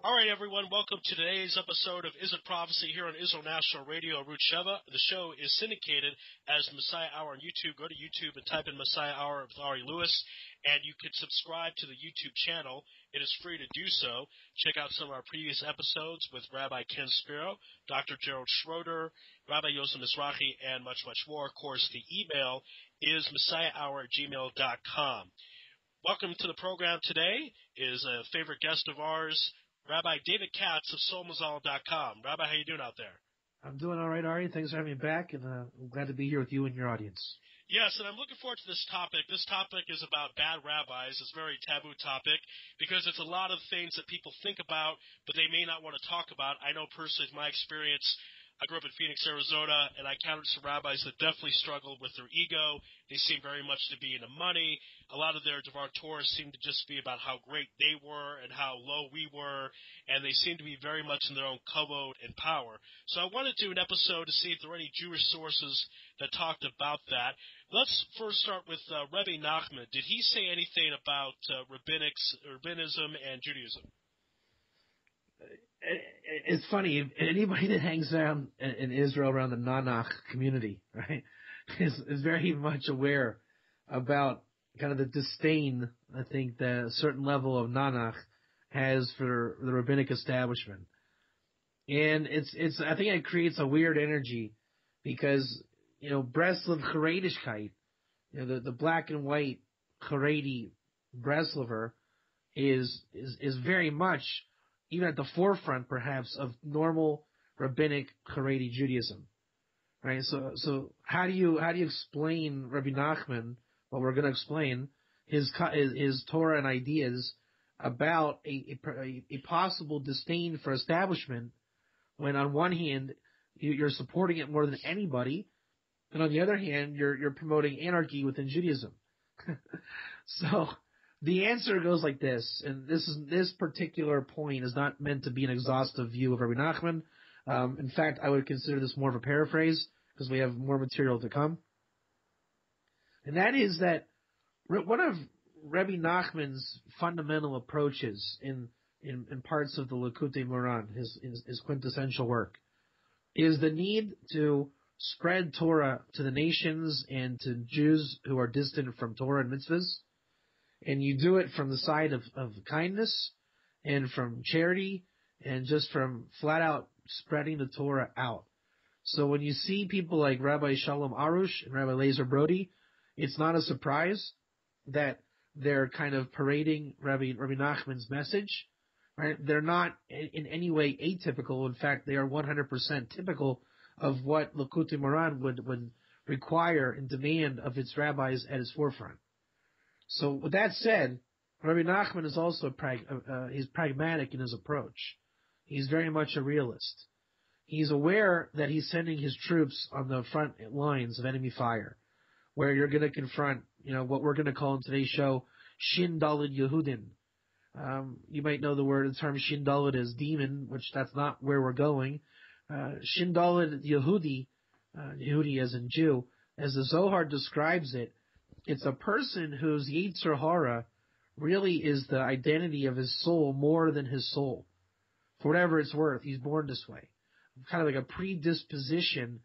All right, everyone, welcome to today's episode of Is It Prophecy here on Israel National Radio, Root Sheva. The show is syndicated as Messiah Hour on YouTube. Go to YouTube and type in Messiah Hour with Ari Louis, and you can subscribe to the YouTube channel. It is free to do so. Check out some of our previous episodes with Rabbi Ken Spiro, Dr. Gerald Schroeder, Rabbi Yosef Mizrahi, and much, much more. Of course, the email is messiahhour@gmail.com. Welcome to the program today is a favorite guest of ours, Rabbi David Katz of SoulMazal.com. Rabbi, how you doing out there? I'm doing all right, Ari. Thanks for having me back, and I'm glad to be here with you and your audience. Yes, and I'm looking forward to this topic. This topic is about bad rabbis. It's a very taboo topic because it's a lot of things that people think about, but they may not want to talk about. I know personally, from my experience, I grew up in Phoenix, Arizona, and I encountered some rabbis that definitely struggled with their ego. They seemed very much to be into money. A lot of their Devar Torah seemed to just be about how great they were and how low we were, and they seemed to be very much in their own kavod and power. So I wanted to do an episode to see if there were any Jewish sources that talked about that. Let's first start with Rabbi Nachman. Did he say anything about rabbinism and Judaism? It's funny. Anybody that hangs around in Israel around the Nanach community, right, is very much aware about kind of the disdain, I think, that a certain level of Nanach has for the rabbinic establishment. And I think it creates a weird energy because, Breslov Charedishkeit, the black and white Haredi Breslover is very much even at the forefront, perhaps, of normal rabbinic Haredi Judaism, right? So how do you explain Rabbi Nachman? Well, we're going to explain his Torah and ideas about a possible disdain for establishment, when on one hand you're supporting it more than anybody, and on the other hand you're promoting anarchy within Judaism. So the answer goes like this, and this particular point is not meant to be an exhaustive view of Rabbi Nachman. In fact, I would consider this more of a paraphrase because we have more material to come. And that is that one of Rabbi Nachman's fundamental approaches in parts of the Likutei Moran, his quintessential work, is the need to spread Torah to the nations and to Jews who are distant from Torah and mitzvahs. And you do it from the side of kindness and from charity and just from flat out spreading the Torah out. So when you see people like Rabbi Shalom Arush and Rabbi Lazer Brody, it's not a surprise that they're kind of parading Rabbi Nachman's message, right? They're not in any way atypical. In fact, they are 100% typical of what Likutei Moran would require and demand of its rabbis at its forefront. So with that said, Rabbi Nachman is also he's pragmatic in his approach. He's very much a realist. He's aware that he's sending his troops on the front lines of enemy fire, where you're going to confront, what we're going to call in today's show, Shin Daled Yehudin. You might know the term Shin Daled as demon, which that's not where we're going. Shin Daled Yehudi, Yehudi as in Jew, as the Zohar describes it, it's a person whose Yetzer Hara really is the identity of his soul more than his soul. For whatever it's worth, he's born this way. Kind of like a predisposition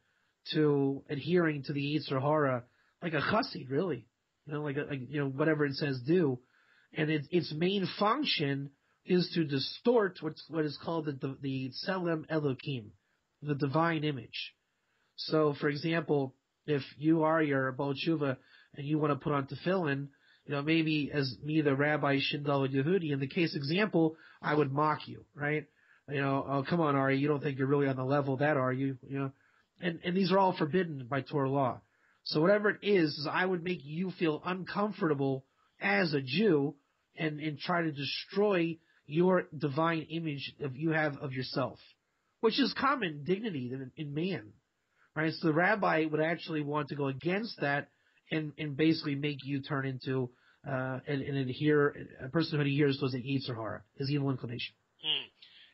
to adhering to the Yetzer Hara, like a chassid, really. Whatever it says do. And its main function is to distort what is called the Tselem Elokim, the divine image. So, for example, if you are your Baal Tshuva and you want to put on tefillin, maybe as me, the Rabbi Shindal Yehudi, in the case example, I would mock you, right? Oh, come on, Ari, you don't think you're really on the level of that, are you? And these are all forbidden by Torah law. So whatever it is I would make you feel uncomfortable as a Jew and try to destroy your divine image you have of yourself, which is common dignity in man. Right, so the rabbi would actually want to go against that and basically make you turn into a person who adheres to the Yetzer Hara, his evil inclination.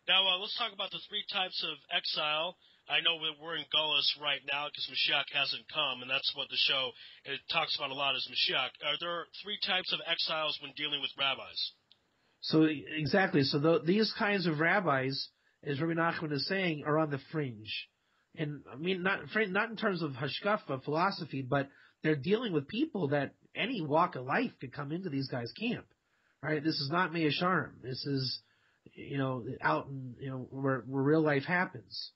Now let's talk about the three types of exile. I know that we're in Gullus right now because Mashiach hasn't come, and that's what the show talks about a lot is Mashiach. Are there three types of exiles when dealing with rabbis? So exactly. So these kinds of rabbis, as Rabbi Nachman is saying, are on the fringe. And I mean, not in terms of hashkafa, philosophy, but they're dealing with people that any walk of life could come into these guys' camp. Right? This is not Mea Sharm. This is, out in, where real life happens.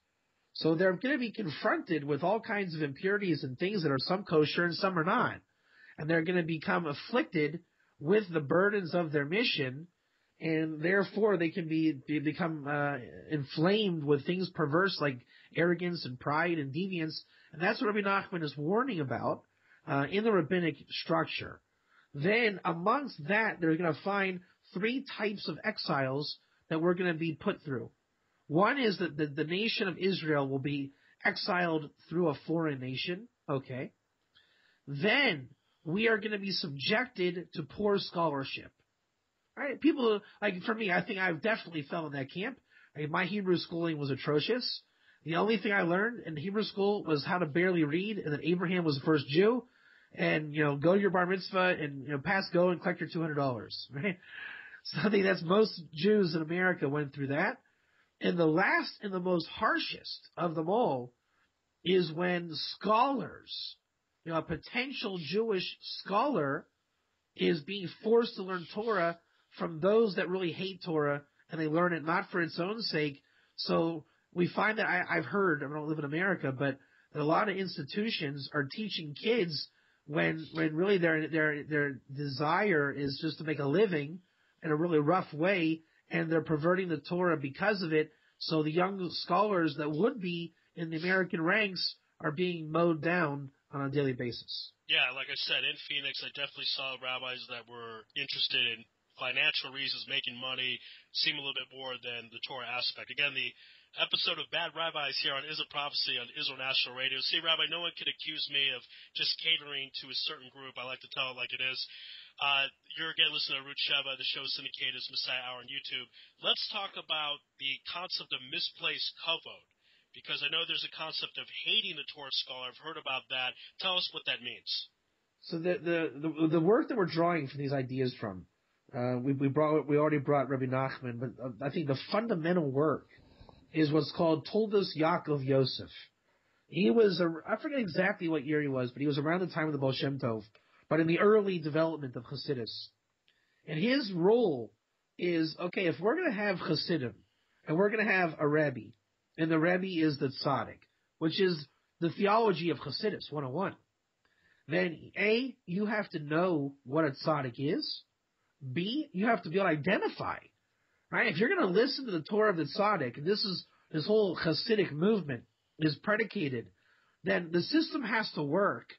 So they're going to be confronted with all kinds of impurities and things that are some kosher and some are not. And they're going to become afflicted with the burdens of their mission, and therefore they can become inflamed with things perverse like arrogance and pride and deviance. And that's what Rabbi Nachman is warning about in the rabbinic structure. Then amongst that, they're going to find three types of exiles that we're going to be put through. One is that the nation of Israel will be exiled through a foreign nation. Okay. Then we are going to be subjected to poor scholarship. Right? People, like for me, I think I've definitely fell in that camp. My Hebrew schooling was atrocious. The only thing I learned in Hebrew school was how to barely read, and that Abraham was the first Jew, and go to your bar mitzvah and pass go and collect your $200. Right? So I think that's most Jews in America went through that. And the last and the most harshest of them all is when scholars, a potential Jewish scholar, is being forced to learn Torah from those that really hate Torah, and they learn it not for its own sake. So we find that I've heard, I don't live in America, but that a lot of institutions are teaching kids when really their desire is just to make a living in a really rough way, and they're perverting the Torah because of it. So the young scholars that would be in the American ranks are being mowed down on a daily basis. Yeah, like I said, in Phoenix, I definitely saw rabbis that were interested in financial reasons, making money, seem a little bit more than the Torah aspect. Again, the episode of Bad Rabbis here on Is a Prophecy on Israel National Radio. See, Rabbi, no one can accuse me of just catering to a certain group. I like to tell it like it is. You're again listening to Root Sheva, the show syndicated as Messiah Hour on YouTube. Let's talk about the concept of misplaced kavod, because I know there's a concept of hating the Torah scholar. I've heard about that. Tell us what that means. So the work that we're drawing from these ideas from, we already brought Rabbi Nachman, but I think the fundamental work is what's called Toldos Yaakov Yosef. He was I forget exactly what year he was, but he was around the time of the Baal Shem Tov, but in the early development of Chassidus. And his role is, okay, if we're going to have Chassidim, and we're going to have a Rebbe, and the Rebbe is the Tzaddik, which is the theology of Chassidus 101, then A, you have to know what a Tzaddik is. B, you have to be able to identify. Right? If you're going to listen to the Torah of the Tzaddik, and this whole Chassidic movement is predicated, then the system has to work.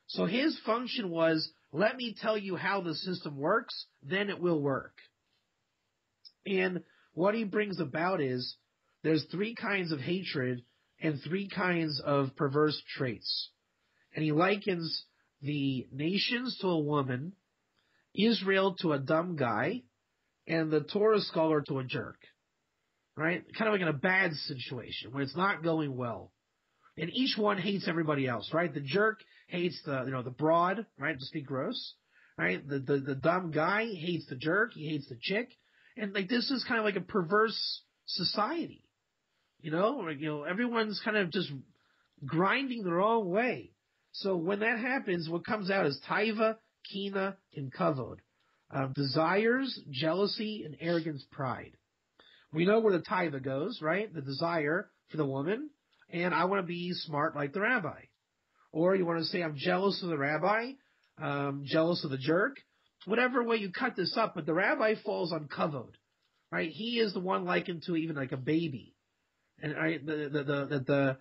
So his function was, let me tell you how the system works, then it will work. And what he brings about is, there's three kinds of hatred and three kinds of perverse traits. And he likens the nations to a woman, Israel to a dumb guy, and the Torah scholar to a jerk. Right? Kind of like in a bad situation where it's not going well. And each one hates everybody else, right? The jerk hates the broad, right, to speak gross, right? The dumb guy hates the jerk, he hates the chick. And like this is kind of like a perverse society. Everyone's kind of just grinding the wrong way. So when that happens, what comes out is taiva, kina, and kavod. Desires, jealousy, and arrogance, pride. We know where the taiva goes, right? The desire for the woman, and I want to be smart like the rabbi. Or you want to say, I'm jealous of the rabbi, jealous of the jerk. Whatever way you cut this up, but the rabbi falls on kavod, right? He is the one likened to even like a baby. And right, the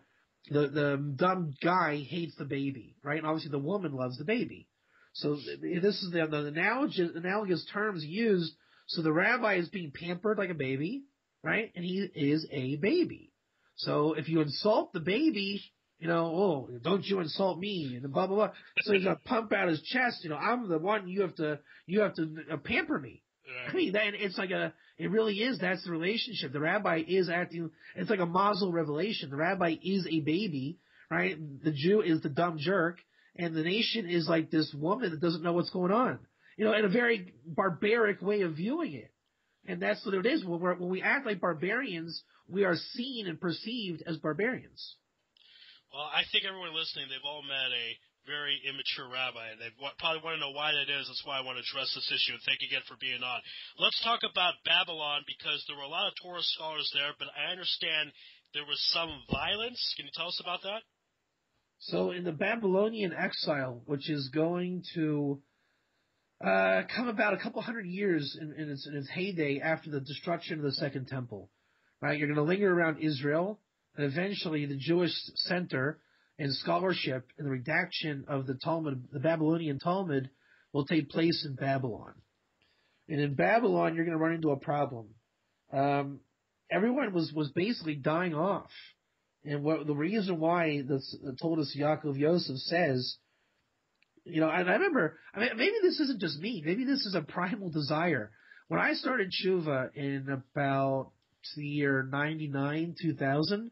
dumb guy hates the baby, right? And obviously the woman loves the baby. So this is the analogous terms used. So the rabbi is being pampered like a baby, right? And he is a baby. So if you insult the baby, don't you insult me, and blah blah blah. So he's gonna pump out his chest. I'm the one you have to pamper me. Right. I mean, it really is. That's the relationship. The rabbi is acting. It's like a mazel revelation. The rabbi is a baby, right? The Jew is the dumb jerk, and the nation is like this woman that doesn't know what's going on. In a very barbaric way of viewing it. And that's what it is. When we act like barbarians, we are seen and perceived as barbarians. Well, I think everyone listening, they've all met a very immature rabbi, and they probably want to know why that is. That's why I want to address this issue, and thank you again for being on. Let's talk about Babylon, because there were a lot of Torah scholars there, but I understand there was some violence. Can you tell us about that? So in the Babylonian exile, which is going to come about a couple hundred years in its heyday after the destruction of the Second Temple, right? You're going to linger around Israel, and eventually the Jewish center and scholarship and the redaction of the Talmud, the Babylonian Talmud, will take place in Babylon. And in Babylon, you're going to run into a problem. Everyone was basically dying off. And the reason why the Toldus Yaakov Yosef says, and I remember, maybe this isn't just me, maybe this is a primal desire. When I started Tshuva in about the year 99, 2000,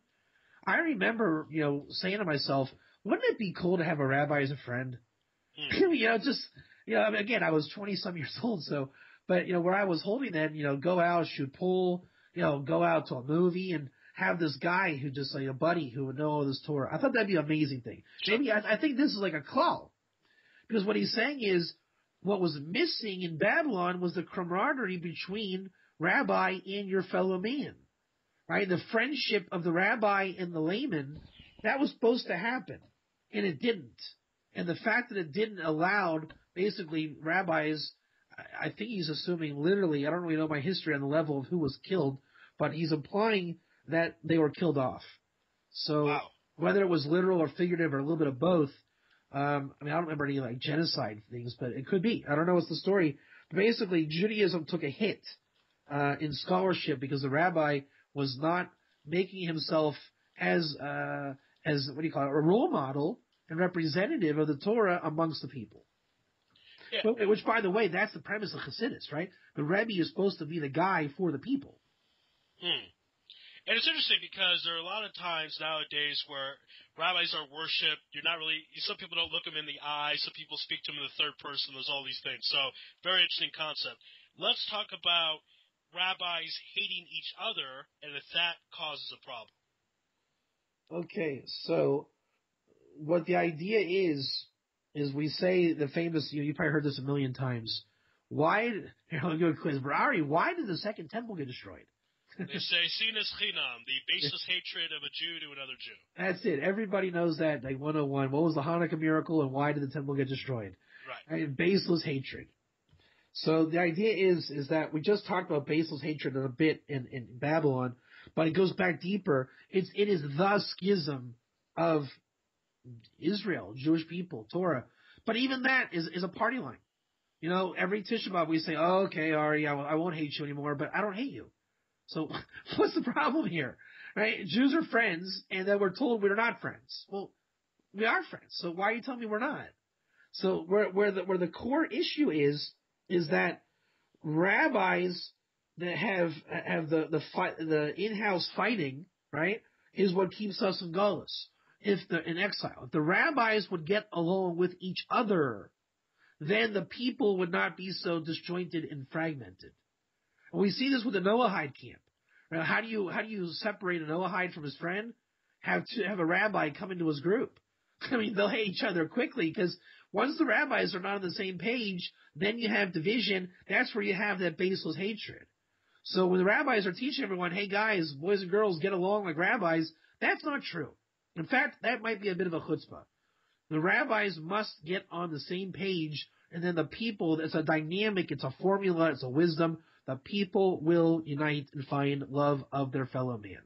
I remember, saying to myself, wouldn't it be cool to have a rabbi as a friend? Again, I was 20 some years old, but where I was holding that, go out, shoot pool, go out to a movie and have this guy who just like a buddy who would know all this Torah. I thought that'd be an amazing thing. Maybe I think this is like a klal. Because what he's saying is what was missing in Babylon was the camaraderie between rabbi and your fellow man. Right? The friendship of the rabbi and the layman, that was supposed to happen. And it didn't. And the fact that it didn't allowed basically rabbis, I think he's assuming literally, I don't really know my history on the level of who was killed, but he's implying that they were killed off. So wow. Whether it was literal or figurative or a little bit of both, I don't remember any like genocide things, but it could be. I don't know what's the story. But basically, Judaism took a hit in scholarship because the rabbi was not making himself as a role model and representative of the Torah amongst the people. Yeah. Which, by the way, that's the premise of Chassidus, right? The Rebbe is supposed to be the guy for the people. And it's interesting because there are a lot of times nowadays where rabbis are worshipped. Some people don't look them in the eye. Some people speak to them in the third person. There's all these things. So, very interesting concept. Let's talk about rabbis hating each other and if that causes a problem. Okay, so what the idea is we say the famous, you probably heard this a million times. I'll give a quiz. Ari, why did the Second Temple get destroyed? They say, Sinus Chinam, the baseless hatred of a Jew to another Jew. That's it. Everybody knows that, like 101. What was the Hanukkah miracle and why did the temple get destroyed? Right. Baseless hatred. So the idea is that we just talked about baseless hatred a bit in Babylon, but it goes back deeper. It is the schism of Israel, Jewish people, Torah. But even that is a party line. Every Tisha B'Av we say, oh, okay, Ari, I won't hate you anymore, but I don't hate you. So what's the problem here, right? Jews are friends, and then we're told we're not friends. Well, we are friends, so why are you telling me we're not? So where the core issue is that rabbis that have the in-house fighting, right, is what keeps us in Galus, in exile. If the rabbis would get along with each other, then the people would not be so disjointed and fragmented. And we see this with the Noahide camp. Now, how do you separate a Noahide from his friend? Have a rabbi come into his group. They'll hate each other quickly because once the rabbis are not on the same page, then you have division. That's where you have that baseless hatred. So when the rabbis are teaching everyone, hey guys, boys and girls, get along like rabbis, that's not true. In fact, that might be a bit of a chutzpah. The rabbis must get on the same page, and then the people, it's a dynamic, it's a formula, it's a wisdom. The people will unite and find love of their fellow man.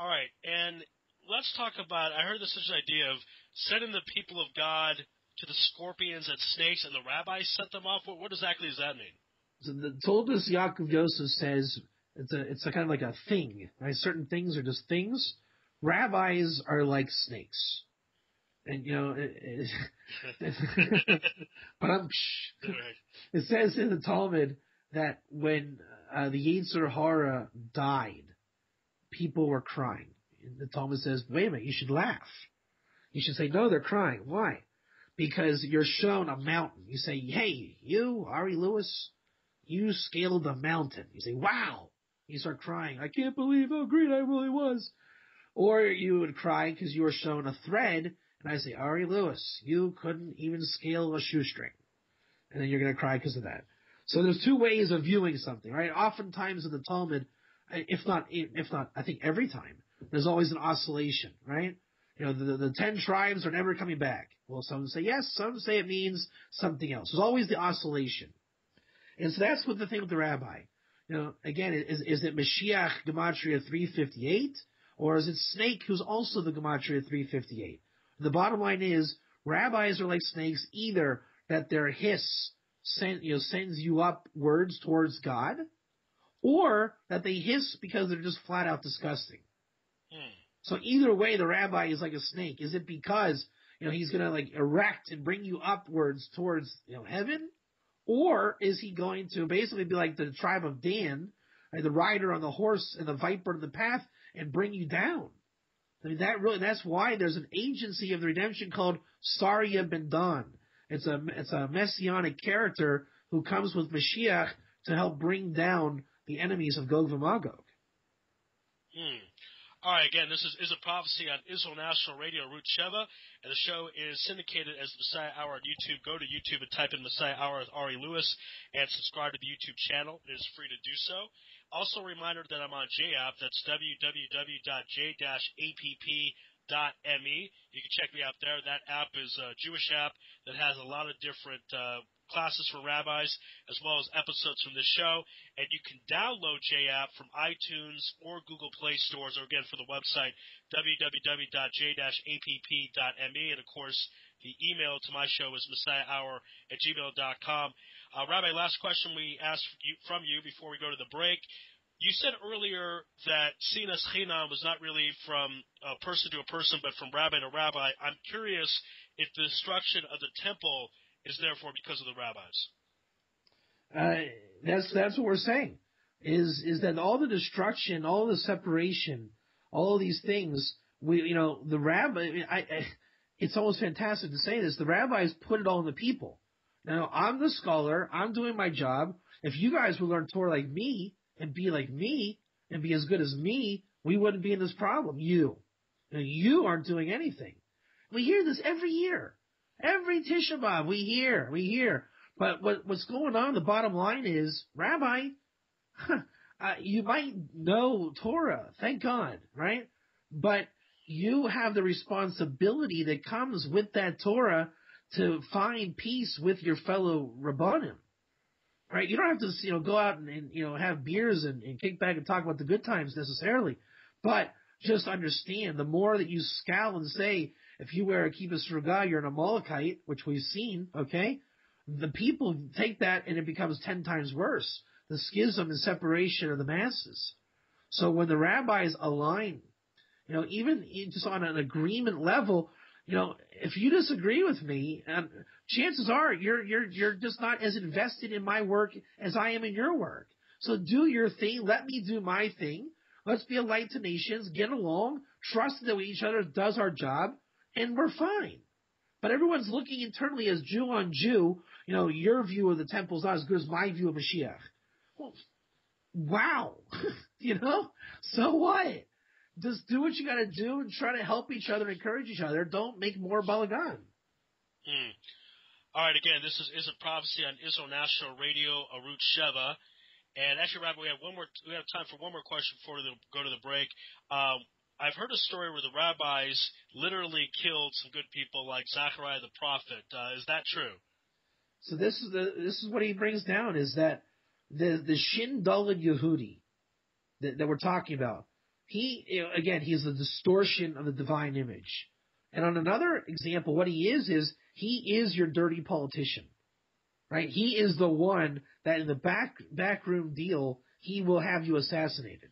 All right, and let's talk about, I heard there's such an idea of sending the people of God to the scorpions and snakes, and the rabbis set them off. What exactly does that mean? So the Toldus Yaakov Yosef says it's a kind of like a thing. Right? Certain things are just things. Rabbis are like snakes. And, but it says in the Talmud that when the Yetzer Hara died, people were crying. And the Talmud says, wait a minute, you should laugh. You should say, no, they're crying. Why? Because you're shown a mountain. You say, hey, you, Ari Louis, you scaled the mountain. You say, wow. You start crying. I can't believe how great I really was. Or you would cry because you were shown a thread, and I say, Ari Louis, you couldn't even scale a shoestring. And then you're going to cry because of that. So there's two ways of viewing something, right? Oftentimes in the Talmud, if not, I think every time, there's always an oscillation, right? You know, the 10 tribes are never coming back. Well, some say yes, some say it means something else. There's always the oscillation. And so that's what the thing with the rabbi. You know, again, is it Mashiach Gematria 358? Or is it Snake, who's also the Gematria 358? The bottom line is, rabbis are like snakes, either that their hiss sends you up words towards God, or that they hiss because they're just flat out disgusting. So either way, the rabbi is like a snake. Is it because, he's going to like erect and bring you upwards towards, heaven? Or is he going to basically be like the tribe of Dan, right, the rider on the horse and the viper in the path, and bring you down? I mean, that's why there's an agency of the redemption called Sarya ben Dan. It's a messianic character who comes with Mashiach to help bring down the enemies of Gog and Magog. All right, again, this is a prophecy on Israel National Radio, Route Sheva, and the show is syndicated as the Messiah Hour on YouTube. Go to YouTube and type in Messiah Hour with Ari Louis and subscribe to the YouTube channel. It is free to do so. Also, a reminder that I'm on JApp. That's www.j-app.me. You can check me out there. That app is a Jewish app that has a lot of different classes for rabbis, as well as episodes from this show. And you can download JApp from iTunes or Google Play stores, or again for the website, www.j-app.me. And of course, the email to my show is messiahhour@gmail.com. Rabbi, last question we asked from you before we go to the break. You said earlier that Sinas Chinam was not really from a person to a person, but from rabbi to rabbi. I'm curious if the destruction of the temple is therefore because of the rabbis. That's what we're saying. Is that all the destruction, all the separation, all of these things? The rabbi. It's almost fantastic to say this. The rabbis put it all on the people. Now I'm the scholar. I'm doing my job. If you guys would learn Torah like me and be like me and be as good as me, we wouldn't be in this problem. You aren't doing anything. We hear this every year. Every Tisha B'Av, we hear. But what's going on, the bottom line is, Rabbi, you might know Torah, thank God, right? But you have the responsibility that comes with that Torah to find peace with your fellow Rabbanim, right? You don't have to, go out and have beers and kick back and talk about the good times necessarily, but just understand, the more that you scowl and say, if you wear a kippah sruga, you're an Amalekite, which we've seen, okay? The people take that and it becomes 10 times worse. The schism and separation of the masses. So when the rabbis align, even just on an agreement level, if you disagree with me, chances are you're just not as invested in my work as I am in your work. So do your thing. Let me do my thing. Let's be a light to nations. Get along. Trust that each other does our job. And we're fine. But everyone's looking internally as Jew on Jew. Your view of the temple is not as good as my view of Mashiach. Well, wow. So what? Just do what you got to do and try to help each other, encourage each other. Don't make more balagan. All right, again, this is a prophecy on Israel National Radio, Arut Sheva. And actually, Rabbi, we have time for one more question before we go to the break. I've heard a story where the rabbis literally killed some good people like Zechariah the prophet. Is that true? So this is what he brings down, is that the Shin Daled Yehudi that we're talking about, he's the distortion of the divine image. And on another example, what he is he is your dirty politician, right? He is the one that in the backroom deal, he will have you assassinated.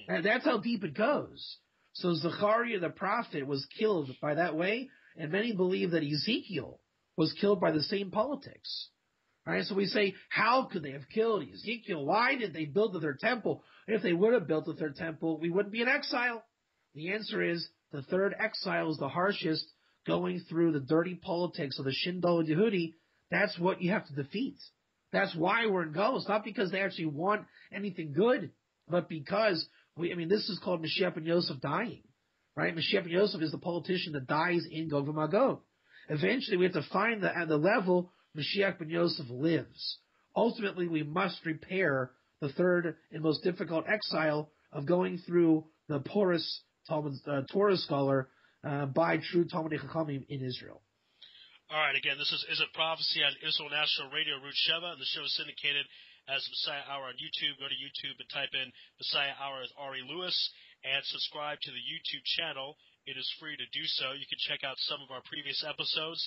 And that's how deep it goes. So Zechariah the prophet was killed by that way, and many believe that Ezekiel was killed by the same politics. Right? So we say, how could they have killed Ezekiel? Why did they build their temple? If they would have built their temple, we wouldn't be in exile. The answer is the third exile is the harshest, going through the dirty politics of the Shin Daled Yehudi. That's what you have to defeat. That's why we're in Galus, not because they actually want anything good, but because this is called Mashiach ben Yosef dying, right? Mashiach ben Yosef is the politician that dies in Gog v'Magog. Eventually, we have to find at the level Mashiach ben Yosef lives. Ultimately, we must repair the third and most difficult exile of going through the porous Torah scholar by true Talmidei Chachamim in Israel. All right, again, this is a Prophecy on Israel National Radio, Route Sheva, and the show is syndicated as Messiah Hour on YouTube. Go to YouTube and type in Messiah Hour as Ari Louis and subscribe to the YouTube channel. It is free to do so. You can check out some of our previous episodes,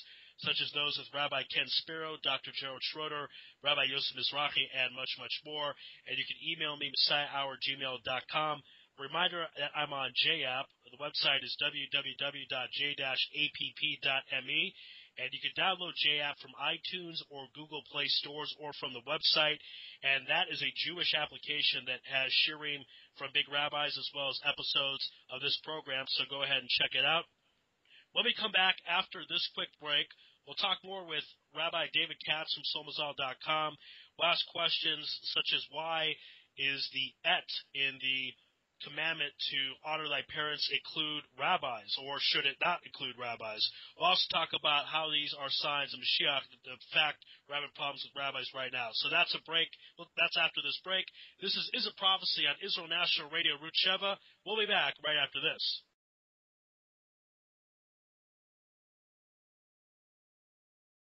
such as those with Rabbi Ken Spiro, Dr. Gerald Schroeder, Rabbi Yosef Mizrahi, and much, much more. And you can email me, messiahhour@gmail.com. Reminder that I'm on JApp. The website is www.j-app.me. And you can download JApp from iTunes or Google Play stores or from the website. And that is a Jewish application that has shiurim from big rabbis as well as episodes of this program. So go ahead and check it out. When we come back after this quick break, we'll talk more with Rabbi David Katz from Somazal.com. We'll ask questions such as why is the et in the commandment to honor thy parents include rabbis, or should it not include rabbis? We'll also talk about how these are signs of Mashiach, the fact we're having problems with rabbis right now. So that's a break. Well, that's after this break. This is a Prophecy on Israel National Radio, Route Sheva. We'll be back right after this.